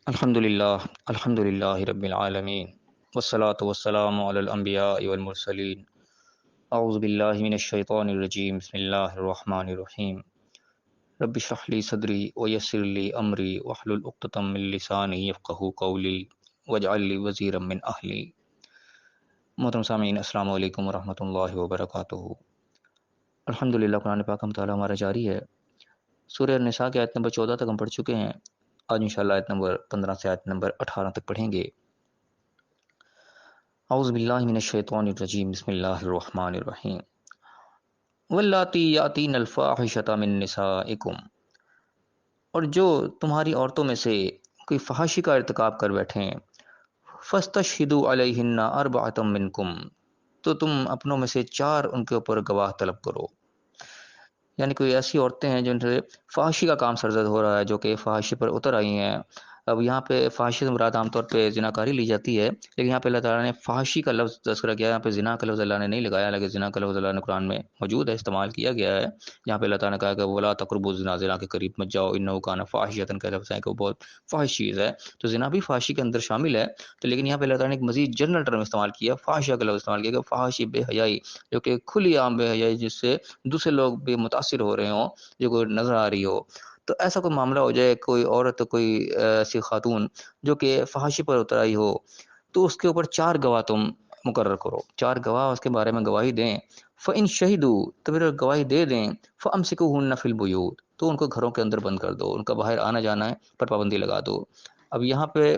الحمد للہ رب العالمین والصلاة والسلام علی الانبیاء والمرسلین اعوذ باللہ من الشیطان الرجیم بسم اللہ الرحمن الرحیم رب اشرح لی صدری ویسر لی امری واحلل عقدۃ من لسانی یفقہوا قولی واجعل لی وزیرا من اہلی۔ محترم سامعین، السلام علیکم ورحمۃ اللہ وبرکاتہ۔ الحمدللہ قرآن پاک ہم تعالیٰ ہمارا جاری ہے۔ سورہ النساء کی آیت نمبر 14 تک ہم پڑھ چکے ہیں۔ آج انشاءاللہ آیت نمبر 15 سے آیت نمبر 18 تک پڑھیں گے۔ اعوذ باللہ من الشیطان الرجیم بسم اللہ الرحمن الرحیم واللاتی یاتین الفاحشۃ من نسائکم، اور جو تمہاری عورتوں میں سے کوئی فحاشی کا ارتکاب کر بیٹھیں، فاستشہدوا علیہن اربعۃ منکم، تو تم اپنوں میں سے 4 ان کے اوپر گواہ طلب کرو۔ یعنی کوئی ایسی عورتیں ہیں جن سے فحاشی کا کام سرزد ہو رہا ہے، جو کہ فحاشی پر اتر آئی ہیں۔ اب یہاں پہ فحاشی سے مراد عام طور پہ زناکاری لی جاتی ہے، لیکن یہاں پہ اللہ تعالیٰ نے فحاشی کا لفظ تذکرہ کیا ہے۔ یہاں پہ زنا کا لفظ اللہ نے نہیں لگایا، لیکن زنا کا لفظ اللہ نے قرآن میں موجود ہے، استعمال کیا گیا ہے۔ یہاں پہ اللہ تعالیٰ نے کہا کہ ولا تقربوا الزنا، زنا کے قریب مت جاؤ، انہ کان فاحشۃ کا لفظ ہے کہ وہ بہت فحش چیز ہے، تو زنا بھی فحاشی کے اندر شامل ہے۔ تو لیکن یہاں پہ اللہ تعالیٰ نے ایک مزید جنرل ٹرم استعمال کیا، فحاشہ کا لفظ استعمال کیا کہ فحاشی بے حیائی، جو کہ کھلی عام بے حیائی، جس سے دوسرے لوگ بھی متاثر ہو رہے ہوں، جو کوئی نظر آ رہی ہو۔ تو ایسا کوئی معاملہ ہو جائے، کوئی عورت، کوئی ایسی خاتون جو کہ فحاشی پر اتر آئی ہو، تو اس کے اوپر 4 گواہ تم مقرر کرو، 4 گواہ اس کے بارے میں گواہی دیں۔ فَإِن شَهِدُوا، تو پھر گواہی دے دیں، فَأَمْسِكُوهُنَّ فِي الْبُيُوتِ، تو ان کو گھروں کے اندر بند کر دو، ان کا باہر آنا جانا ہے پر پابندی لگا دو۔ اب یہاں پہ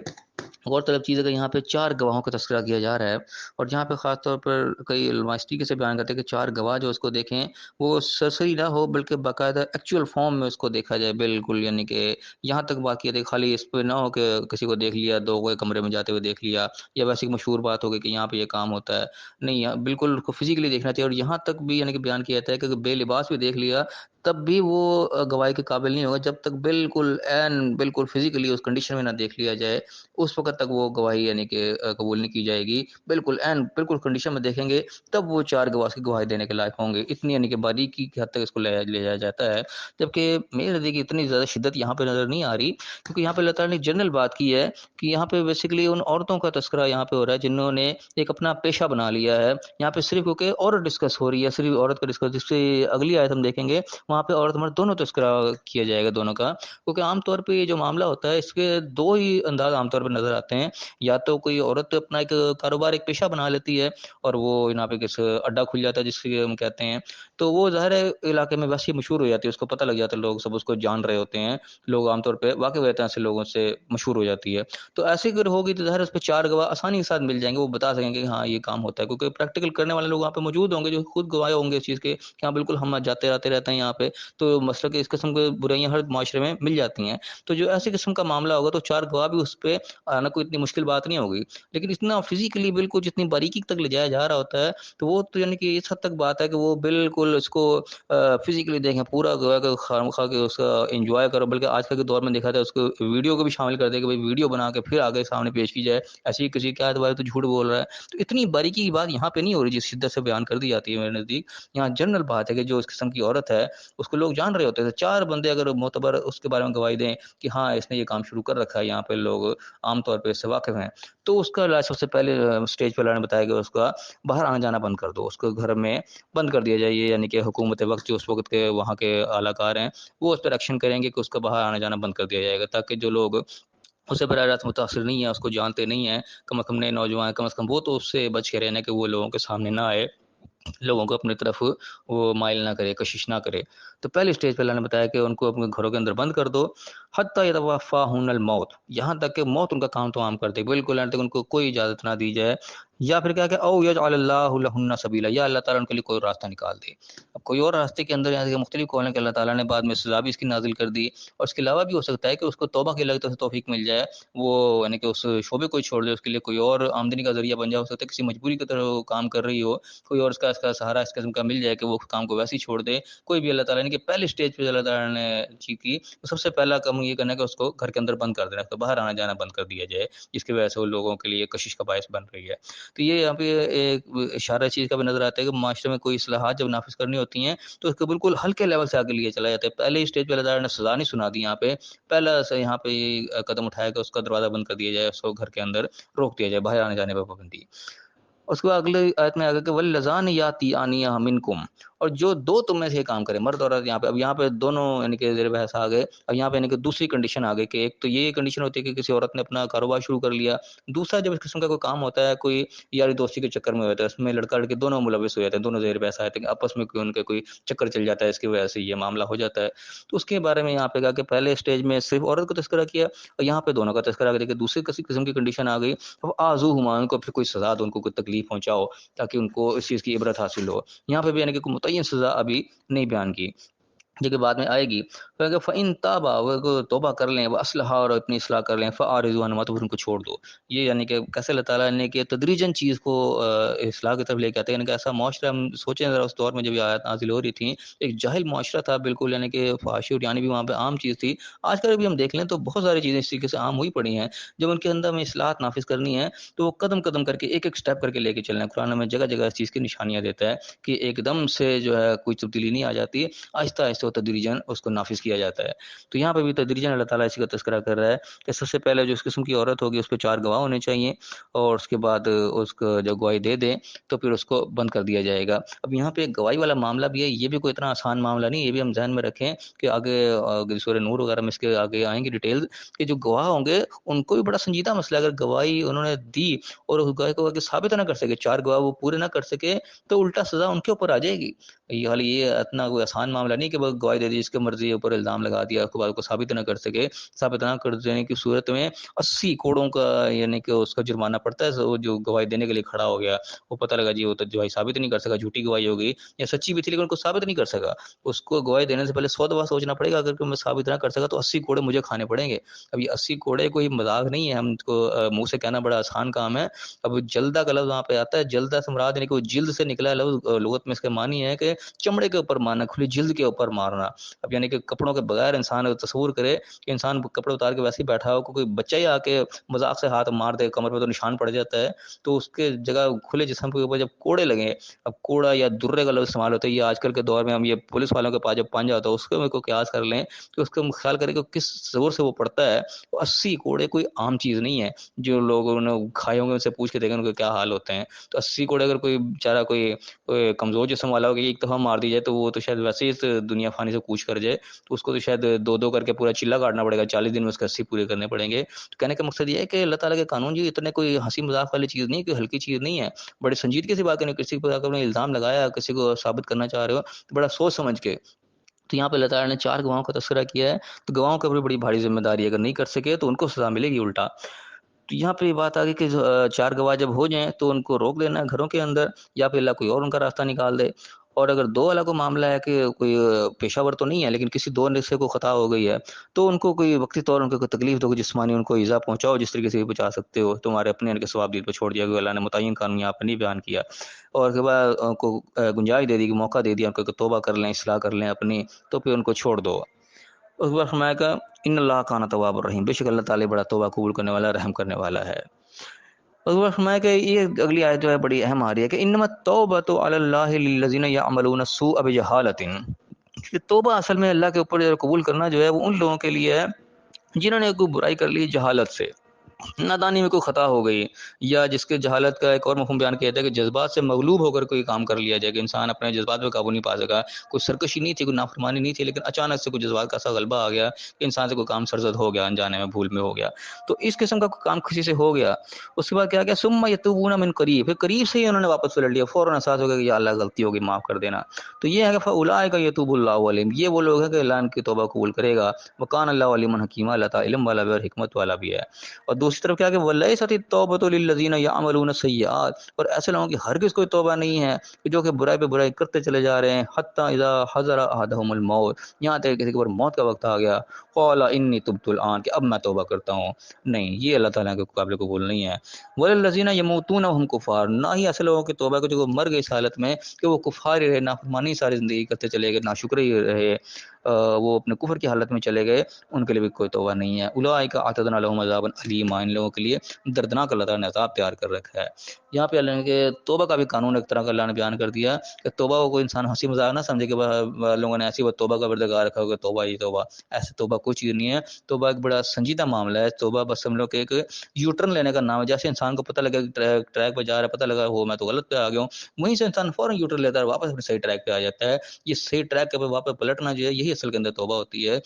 غور طلب چیز ہے کہ یہاں پہ 4 گواہوں کا تذکرہ کیا جا رہا ہے، اور جہاں پہ خاص طور پر کئی علماء اس طریقے سے بیان کرتے ہیں کہ 4 گواہ جو اس کو دیکھیں وہ سرسری نہ ہو، بلکہ باقاعدہ ایکچوئل فارم میں اس کو دیکھا جائے بالکل، یعنی کہ یہاں تک بات کی ہے خالی اس پہ نہ ہو کہ کسی کو دیکھ لیا، 2 کو کمرے میں جاتے ہوئے دیکھ لیا، یا ویسی مشہور بات ہو گئی کہ یہاں پہ یہ کام ہوتا ہے، نہیں، بالکل اس کو فزیکلی دیکھنا چاہیے۔ اور یہاں تک بھی یعنی کہ بیان کیا جاتا ہے کہ بے لباس بھی دیکھ لیا تب بھی وہ گواہی کے قابل نہیں ہوگا، جب تک بالکل بالکل فزیکلی اس کنڈیشن میں نہ دیکھ لیا جائے، اس وقت تک وہ گواہی یعنی کہ قبول نہیں کی جائے گی۔ بالکل کنڈیشن میں دیکھیں گے تب وہ 4 گواہ کی گواہی دینے کے لائق ہوں گے۔ اتنی یعنی کہ باریکی کی حد تک اس کو لے جایا جاتا ہے، جبکہ میرے نزدیک اتنی زیادہ شدت یہاں پہ نظر نہیں آ رہی، کیونکہ یہاں پہ اللہ تعالیٰ نے جنرل بات کی ہے کہ یہاں پہ بیسیکلی ان عورتوں کا تذکرہ یہاں پہ ہو رہا ہے جنہوں نے ایک اپنا پیشہ بنا لیا ہے۔ یہاں پہ صرف کیونکہ عورت ڈسکس ہو رہی ہے، صرف عورت کا ڈسکس، جس سے اگلی آیت ہم دیکھیں گے وہاں پہ عورت مرد دونوں تذکرہ کیا جائے گا، دونوں کا، کیونکہ عام طور پہ یہ جو معاملہ ہوتا ہے اس کے 2 ہی انداز عام طور پہ نظر آتے ہیں۔ یا تو کوئی عورت اپنا ایک کاروبار، ایک پیشہ بنا لیتی ہے، اور وہ یہاں پہ کس اڈا کھل جاتا ہے جس سے ہم کہتے ہیں، تو وہ ظاہر علاقے میں ویسے مشہور ہو جاتی ہے، اس کو پتہ لگ جاتا ہے، لوگ سب اس کو جان رہے ہوتے ہیں، لوگ عام طور پہ واقف رہتے ہیں، ایسے لوگوں سے مشہور ہو جاتی ہے۔ تو ایسی اگر ہوگی تو ظاہر اس پہ 4 گواہ آسانی کے ساتھ مل جائیں گے، وہ بتا سکیں گے کہ ہاں یہ کام ہوتا ہے، کیونکہ پریکٹیکل کرنے والے لوگ وہاں پہ موجود ہوں گے جو خود گواہ ہوں گے اس چیز کے کہ ہاں بالکل ہم جاتے آتے رہتے ہیں یہاں پہ، تو مسئلہ کہ اس قسم کی برائیاں ہر معاشرے میں مل جاتی ہیں۔ تو جو ایسی قسم کا معاملہ ہوگا تو 4 گواہ بھی اس پہ آنا کوئی اتنی مشکل بات نہیں ہوگی، لیکن اتنا فزیکلی بالکل جتنی باریکی تک لے جایا جا رہا ہوتا ہے تو وہ تو یعنی کہ اس حد تک بات ہے کہ وہ بالکل اس کو فزیکلی دیکھیں، پورا گویا کہ خواہ کہ اس کا انجوائے کرو، بلکہ آج کل کے دور میں دیکھا جائے اس کو ویڈیو کو بھی شامل کر دے کہ بھائی ویڈیو بنا کے پھر آگے سامنے پیش کی جائے، ایسی ہی کسی کیا دوبارہ تو جھوٹ بول رہا ہے۔ تو اتنی باریکی کی بات یہاں پہ نہیں ہو رہی جس شدت سے بیان کر دی جاتی ہے میرے نزدیک۔ یہاں جنرل بات ہے کہ جو اس قسم کی عورت ہے اس کو لوگ جان رہے ہوتے ہیں، 4 بندے اگر معتبر اس کے بارے میں گواہی دیں کہ ہاں اس نے یہ کام شروع کر رکھا ہے، یہاں پہ لوگ عام طور پہ اس سے واقف ہیں، تو اس کا علاج سب سے پہلے اسٹیج پہ اللہ نے بتایا کہ اس کا باہر آنا جانا بند کر دو، اس کو گھر میں بند کر دیا جائے، یعنی کہ حکومت وقت جو اس وقت کے وہاں کے اعلیٰ کار ہیں وہ اس پر ایکشن کریں گے کہ اس کا باہر آنا جانا بند کر دیا جائے گا، تاکہ جو لوگ اسے براہ راست متاثر نہیں ہیں، اس کو جانتے نہیں ہیں، کم از کم نئے نوجوان، کم از کم وہ تو اس سے بچ کے رہنا کہ وہ لوگوں کے سامنے نہ آئے، لوگوں کو اپنی طرف وہ مائل نہ کرے، کشش نہ کرے۔ تو پہلی اسٹیج پہ اللہ نے بتایا کہ ان کو اپنے گھروں کے اندر بند کر دو، حتی یتوفاہن الموت، یہاں تک کہ موت ان کا کام تمام کر دے، بالکل یہاں تک ان کو کوئی اجازت نہ دی جائے، یا پھر کیا کہ او یجعل اللہ لہن سبیلا، یا اللہ تعالیٰ ان کے لیے کوئی راستہ نکال دے۔ اب کوئی اور راستے کے اندر یہاں سے مختلف قول ہیں کہ اللہ تعالیٰ نے بعد میں سزا بھی اس کی نازل کر دی، اور اس کے علاوہ بھی ہو سکتا ہے کہ اس کو توبہ کے لگتے سے توفیق مل جائے، وہ یعنی کہ اس شعبے کو چھوڑ دے، اس کے لیے کوئی اور آمدنی کا ذریعہ بن جائے، ہو سکتا ہے کسی مجبوری کی طرح وہ کام کر رہی ہو، کوئی اور اس کا سہارا اس قسم کا مل جائے کہ وہ کام کو ویسے ہی چھوڑ دے۔ کوئی بھی اللہ تعالیٰ نے کہ پہلے سٹیج پہ اللہ تعالیٰ نے چیز کی، سب سے پہلا کام یہ کرنا ہے کہ اس کو گھر کے اندر بند کر دینا، اس کو باہر آنا جانا بند کر دیا جائے، جس کی وجہ سے وہ لوگوں کے لیے کشش کا باعث بن رہی ہے۔ تو یہ یہاں پہ ایک اشارہ چیز کا بھی نظر آتا ہے کہ معاشرے میں کوئی اصلاحات جب نافذ کرنی ہوتی ہیں تو اس کو بالکل ہلکے لیول سے آگے لیے چلا جاتا ہے. پہلے ہی اسٹیج پہ اللہ تعالیٰ نے سزا نہیں سنا دی. یہاں پہ پہلا سے یہاں پہ قدم اٹھایا کہ اس کا دروازہ بند کر دیا جائے, اس کو گھر کے اندر روک دیا جائے, باہر آنے جانے پر پابندی. اس کے بعد اگلے آیت میں آگے کہ واللذان یاتی آنیہ منکم, اور جو دو تم میں سے کام کرے, مرد اور عورت. یہاں پہ دونوں یعنی کہ زیر بحث آ گئے. اب یہاں پہ یعنی کہ دوسری کنڈیشن آ گئی کہ ایک تو یہ کنڈیشن ہوتی ہے کہ کسی عورت نے اپنا کاروبار شروع کر لیا, دوسرا جب اس قسم کا کوئی کام ہوتا ہے, کوئی یاری دوستی کے چکر میں ہوتا ہے, اس میں لڑکا لڑکی دونوں ملوث ہو جاتے ہیں, دونوں زیر بحث آتے ہیں کہ آپس میں کوئی ان کا کوئی چکر چل جاتا ہے, اس کی وجہ سے یہ معاملہ ہو جاتا ہے. تو اس کے بارے میں یہاں پہ کہا کہ پہلے اسٹیج میں صرف عورت کو تذکرہ کیا, اور یہاں پہ دونوں کا تذکرہ کیا کہ دوسری کسی قسم کی کنڈیشن آ گئی. اب آزوہما, ان کو پھر کوئی سزا دو, ان کو کوئی تکلیف پہنچاؤ تاکہ ان کو اس چیز کی عبرت حاصل ہو. یہاں پہ بھی یعنی کہ کوئی متعین سزا ابھی نہیں بیان کی, جو کہ بعد میں آئے گی. فَإِن تَابَا, وہ توبہ کر لیں, وہ اصلحہ اور اپنی اصلاح کر لیں, فَأَعْرِضُوا عَنْهُمَا, تو ان کو چھوڑ دو. یہ یعنی کہ کیسے اللہ تعالیٰ نے کہ تدریجاً چیز کو اصلاح کی طرف لے کے آتے ہیں. یعنی کہ ایسا معاشرہ, ہم سوچیں ذرا اس دور میں جب یہ آیات نازل ہو رہی تھیں, ایک جاہل معاشرہ تھا بالکل, یعنی کہ فحاشی اور یعنی بھی وہاں پہ عام چیز تھی. آج کل بھی ہم دیکھ لیں تو بہت ساری چیزیں اس طریقے سے عام ہوئی پڑی ہیں. جب ان کے اندر میں اصلاحات نافذ کرنی ہے تو وہ قدم قدم کر کے ایک ایک سٹیپ کر کے لے کے چلنا ہے. قرآن میں جگہ جگہ اس چیز کی نشانیاں دیتا ہے کہ ایک دم سے جو ہے کوئی تبدیلی نہیں آ جاتی, آہستہ آہستہ و تدریجاً اس کو نافذ کیا جاتا ہے. تو یہاں پہ بھی تدریجاً اللہ تعالیٰ اسی کا تذکرہ کر رہا ہے کہ سب سے پہلے جو اس قسم کی عورت ہوگی اس پہ 4 گواہ ہونے چاہیے, اور اس کے بعد اس کو جب گواہی دے دیں تو پھر اس کو بند کر دیا جائے گا. اب یہاں پہ گواہی والا معاملہ بھی ہے, یہ بھی کوئی اتنا آسان معاملہ نہیں, یہ بھی ہم ذہن میں رکھیں کہ آگے سورہ نور وغیرہ میں اس کے آگے آئیں گی ڈیٹیل, کہ جو گواہ ہوں گے ان کو بھی بڑا سنجیدہ مسئلہ ہے. اگر گواہی انہوں نے دی اور اس گواہی کو ثابت نہ کر سکے, 4 گواہ وہ پورے نہ کر سکے, تو الٹا سزا ان کے اوپر آ جائے گی. یہ اتنا کوئی آسان معاملہ نہیں کہ وہ گواہی دے دی, جس کے مرضی اوپر الزام لگا دیا, اس کے بعد کو ثابت نہ کر سکے. ثابت نہ کر دینے کی صورت میں 80 کروڑوں کا یعنی کہ اس کا جرمانہ پڑتا ہے. وہ جو گواہی دینے کے لیے کھڑا ہو گیا, وہ پتہ لگا جی وہ تو گواہی ثابت نہیں کر سکا, جھوٹی گواہی ہو گئی, یا سچی بھی تھی لیکن ان کو ثابت نہیں کر سکا, اس کو گواہی دینے سے پہلے 100 دفعہ سوچنا پڑے گا. اگر میں ثابت نہ کر سکا تو 80 کوڑے مجھے کھانے پڑیں گے. اب یہ 80 کوڑے کوئی مذاق نہیں ہے, ہم کو منہ سے کہنا بڑا آسان کام ہے. اب جلدہ کا لفظ وہاں پہ آتا ہے, جلدہ سے مراد یعنی کہ وہ جلد سے نکلا ہے لفظ, لغت میں اس کا معنی ہے کہ چمڑے کے اوپر مارنا, کھلی جلد کے اوپر مارنا. اب یعنی کہ کپڑوں کے بغیر انسان تصور کرے کہ انسان کپڑے اتار کے ویسے ہی بیٹھا ہو, کوئی بچہ ہی آ کے مذاق سے ہاتھ مار دے, کمر پہ تو نشان پڑ جاتا ہے, تو اس کے جگہ کھلے جسم کے اوپر جب کوڑے لگیں, اب کوڑا یا درے کا لفظ استعمال ہوتا ہے. یہ آج کل کے دور میں ہم یہ پولیس والوں کے پاس جب پنجہ ہوتا ہے اس کو قیاس کر لیں کہ اس کو خیال کریں کہ کس زور سے وہ پڑتا ہے. 80 کوڑے کوئی عام چیز نہیں ہے. جو لوگوں نے کھائے ہوں گے ان سے پوچھ کے دیکھیں ان کے کیا حال ہوتے ہیں. تو 80 کوڑے اگر کوئی بیچارہ کوئی کمزور جسم والا ہوگا, ایک دفعہ مار دی جائے تو وہ تو شاید ویسے ہی دنیا فانی سے کوچ کر جائے, تو اس کو تو شاید 2 کر کے پورا چلا کاٹنا پڑے گا, 40 دن میں اس کے 80 پورے کرنے پڑیں گے. تو کہنے کا مقصد یہ ہے کہ اللہ تعالیٰ کے قانون جو اتنے کوئی ہنسی مذاق والی چیز نہیں, کوئی ہلکی چیز نہیں ہے. بڑی سنجیدگی سے بات کریں, کسی پر اگر الزام لگایا, کسی کو ثابت کرنا چاہ رہے ہو تو بڑا سوچ سمجھ کے. تو یہاں پہ اللہ تعالیٰ نے 4 گواہوں کا تذکرہ کیا ہے, تو گواہوں کے اوپر بڑی بھاری ذمہ داری ہے, اگر نہیں کر سکے تو ان کو سزا ملے گی الٹا. تو یہاں پہ یہ بات آ گئی کہ 4 گواہ جب ہو جائیں تو ان کو روک دینا ہے گھروں کے اندر, یا پھر اللہ کوئی اور ان کا راستہ نکال دے. اور اگر 2 والا کو معاملہ ہے کہ کوئی پیشہ ور تو نہیں ہے لیکن کسی 2 حصے کو خطا ہو گئی ہے, تو ان کو کوئی وقتی طور ان کو کوئی تکلیف دو, جسمانی ان کو ایذا پہنچاؤ جس طریقے سے بھی پہنچا سکتے ہو, تمہارے اپنے ان کے ثواب دید پہ چھوڑ دیا, اللہ نے متعین قانون یہاں پہ نہیں بیان کیا. اور اس کے بعد ان کو گنجائش دے دی, کہ موقع دے دیا ان کو کہ توبہ کر لیں, اصلاح کر لیں اپنی, تو پھر ان کو چھوڑ دو. اس بار فرمایا کہ ان اللہ کان تواب الرحیم, بے شک اللہ تعالیٰ بڑا توبہ قبول کرنے والا, رحم کرنے والا ہے. اس بار فرمایا کہ یہ اگلی آیت جو ہے بڑی اہم آ رہی ہے کہ انما التوبۃ علی اللہ للذین یعملون السوء بجہالۃ, کہ توبہ اصل میں اللہ کے اوپر قبول کرنا جو ہے وہ ان لوگوں کے لیے ہے جنہوں نے کوئی برائی کر لی جہالت سے, نادانی میں کوئی خطا ہو گئی, یا جس کے جہالت کا ایک اور مفہوم بیان کیا جاتا ہے کہ جذبات سے مغلوب ہو کر کوئی کام کر لیا جائے, کہ انسان اپنے جذبات پہ قابو نہیں پا سکا, کوئی سرکشی نہیں تھی, کوئی نافرمانی نہیں تھی, لیکن اچانک سے کوئی جذبات کا ایسا غلبہ آ گیا کہ انسان سے کوئی کام سرزد ہو گیا, انجانے میں بھول میں ہو گیا. تو اس قسم کا کوئی کام کسی سے ہو گیا, اس کے بعد کیا ثم یتوبون من قریب, پھر قریب سے ہی انہوں نے واپس پلٹ لیا, فوراً احساس ہو گیا کہ یا اللہ غلطی ہوگی معاف کر دینا. تو یہ ہے کہ فاولئک یتوب اللہ علیہم, یہ وہ لوگ ہیں کہ اللہ ان کی توبہ قبول کرے گا. وکان اللہ علیما حکیما, اللہ تعالیٰ علم والا بھی اور حکمت والا بھی ہے. اور دوسری طرف کیا کہ ولیست التوبۃ للذین یعملون السیئات, اور ایسے لوگوں کی ہرگز کوئی توبہ نہیں ہے کہ جو کہ برائی پہ برائی کرتے چلے جا رہے ہیں, حتی اذا حضر احدهم الموت, یہاں تک کسی کے اوپر موت کا وقت آ گیا, قال انی تبت الان, کہ اب میں توبہ کرتا ہوں. نہیں, یہ اللہ تعالیٰ کے قابل قبول نہیں ہے. والذین یموتون وهم کفار, نہ ہی ایسے لوگوں کی توبہ کو جو مر گئے اس حالت میں کہ وہ کفار ہی رہے, نافرمانی ساری زندگی کرتے چلے گئے, ناشکرے ہی رہے, وہ اپنے کفر کی حالت میں چلے گئے، ان کے لیے بھی کوئی توبہ نہیں ہے۔ اولئک اعتدنا لهم عذابا الیما، ان لوگوں کے لیے دردناک اللہ تعالیٰ نے عذاب تیار کر رکھا ہے۔ یہاں پہ اللہ نے کہ توبہ کا بھی قانون ایک طرح کا اللہ نے بیان کر دیا کہ توبہ کو کوئی انسان ہنسی مذاق نہ سمجھے کہ لوگوں نے ایسی وہ توبہ کا بردگار رکھا ہوگا توبہ ہی توبہ، ایسے توبہ کوئی چیز نہیں ہے۔ توبہ ایک بڑا سنجیدہ معاملہ ہے۔ توبہ بس ہم لوگ کے ایک یو ٹرن لینے کا نام ہے۔ جیسے انسان کو پتہ لگا کہ ٹریک پہ جا رہا ہے، پتہ لگا ہو میں تو غلط پہ آ گیا ہوں، وہیں سے انسان فوراً یو ٹرن لیتا ہے، واپس اپنے صحیح ٹریک پہ آ جاتا ہے۔ یہ صحیح ٹریک پہ واپس پلٹنا جو ہے، یہی اصل کے اندر توبہ ہوتی ہے۔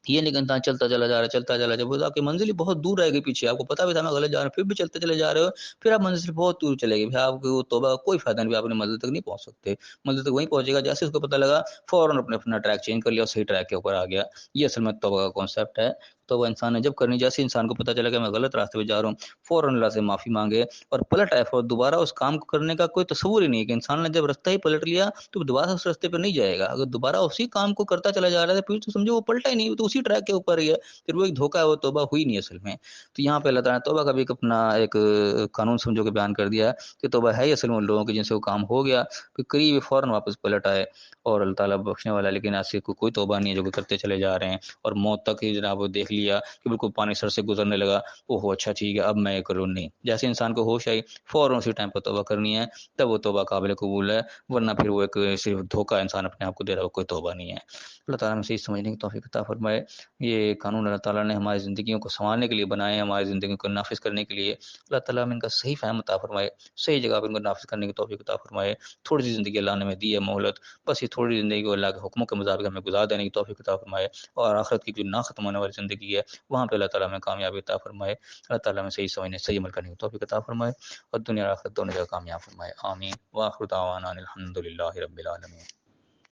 یہ نہیں کہ انسان چلتا چلا جا رہا ہے، چلتا چلا جا رہا ہے، آپ کی منزل ہی بہت دور رہے گی پیچھے، آپ کو پتہ بھی تھا میں غلط جا رہا ہوں، پھر بھی چلتے چلے جا رہے ہو، پھر آپ منزل سے بہت دور چلے گی، پھر آپ کو توبہ کا کوئی فائدہ نہیں، پھر آپ اپنے منزل تک نہیں پہنچ سکتے۔ منزل تک وہیں پہنچے گا جیسے اس کو پتہ لگا، فوراً اپنا ٹریک چینج کر لیا اور صحیح ٹریک کے اوپر آ گیا۔ یہ اصل میں توبہ کا کانسیپٹ ہے۔ توبہ انسان نے جب کرنی، جیسے انسان کو پتہ چلا کہ میں غلط راستے پہ جا رہا ہوں، فوراً اللہ سے معافی مانگے اور پلٹ آئے، اور دوبارہ اس کام کو کرنے کا کوئی تصور ہی نہیں کہ انسان نے جب راستہ ہی پلٹ لیا تو دوبارہ اس راستے پہ نہیں جائے گا۔ اگر دوبارہ اسی کام کو کرتا چلا جا رہا ہے پھر تو سمجھو وہ پلٹا ہی نہیں، تو اسی ٹریک کے اوپر ہی ہے، پھر وہ ایک دھوکہ ہے، وہ توبہ ہوئی نہیں اصل میں۔ تو یہاں پہ اللہ تعالیٰ نے توبہ کا بھی ایک اپنا ایک قانون سمجھو کہ بیان کر دیا ہے کہ توبہ ہے ہی اصل میں ان لوگوں کے جن سے وہ کام ہو گیا پھر قریب فوراً واپس پلٹ آئے، اور اللہ تعالیٰ بخشنے والا ہے۔ لیکن ایسے کوئی توبہ نہیں ہے جو کہ کرتے چلے جا رہے ہیں اور موت تک ہی جناب وہ دیکھ لیا کہ بالکل پانی سر سے گزرنے لگا، اوہ اچھا ٹھیک ہے اب میں یہ کروں، نہیں، جیسے انسان کو ہوش آئی فوراً اسی ٹائم پہ توبہ کرنی ہے، تب وہ توبہ قابل قبول ہے، ورنہ پھر وہ ایک صرف دھوکہ انسان اپنے آپ کو دے رہا ہے، وہ کوئی توبہ نہیں ہے۔ اللہ تعالیٰ ہمیں صحیح سمجھنے کی توفیق عطا فرمائے۔ یہ قانون اللہ تعالیٰ نے ہماری زندگیوں کو سنوارنے کے لیے بنائے ہیں، ہماری زندگیوں کو نافذ کرنے کے لیے۔ اللہ تعالیٰ ہمیں ان کا صحیح فہم عطا فرمائے، صحیح جگہ پہ ان کو نافذ کرنے کی توفیق عطا فرمائے۔ تھوڑی سی زندگی اللہ نے ہمیں دی ہے مہلت، بس یہ تھوڑی زندگی کو اللہ کے حکموں کے مطابق ہمیں گزار دینے کی توفیق عطا فرمائے، اور آخرت کی جو نہ ختم ہونے والی زندگی ہے وہاں پہ اللہ تعالیٰ ہمیں کامیابی عطا فرمائے۔ اللہ تعالیٰ ہمیں صحیح سمجھنے، صحیح عمل کرنے کی توفیق عطا فرمائے اور دنیا اور آخرت دونوں جگہ کامیاب فرمائے۔ آمین۔ وآخر دعوانا ان الحمد للہ رب العالمین۔